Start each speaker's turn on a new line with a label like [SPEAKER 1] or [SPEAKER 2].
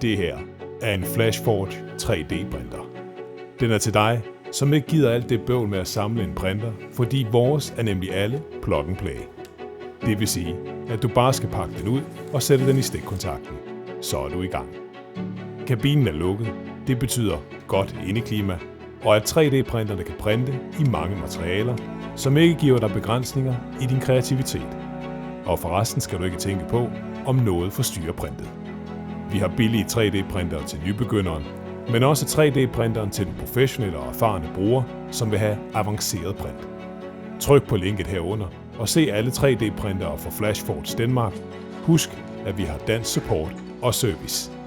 [SPEAKER 1] Det her er en Flashforge 3D-printer. Den er til dig, som ikke gider alt det bøvl med at samle en printer, fordi vores er nemlig alle plug and play. Det vil sige, at du bare skal pakke den ud og sætte den i stikkontakten. Så er du i gang. Kabinen er lukket, det betyder godt indeklima, og at 3D-printerne kan printe i mange materialer, som ikke giver dig begrænsninger i din kreativitet. Og forresten skal du ikke tænke på, om noget forstyrrer printet. Vi har billige 3D-printere til nybegynderen, men også 3D-printeren til den professionelle og erfarne bruger, som vil have avanceret print. Tryk på linket herunder og se alle 3D-printere fra Flashforge Denmark. Husk, at vi har dansk support og service.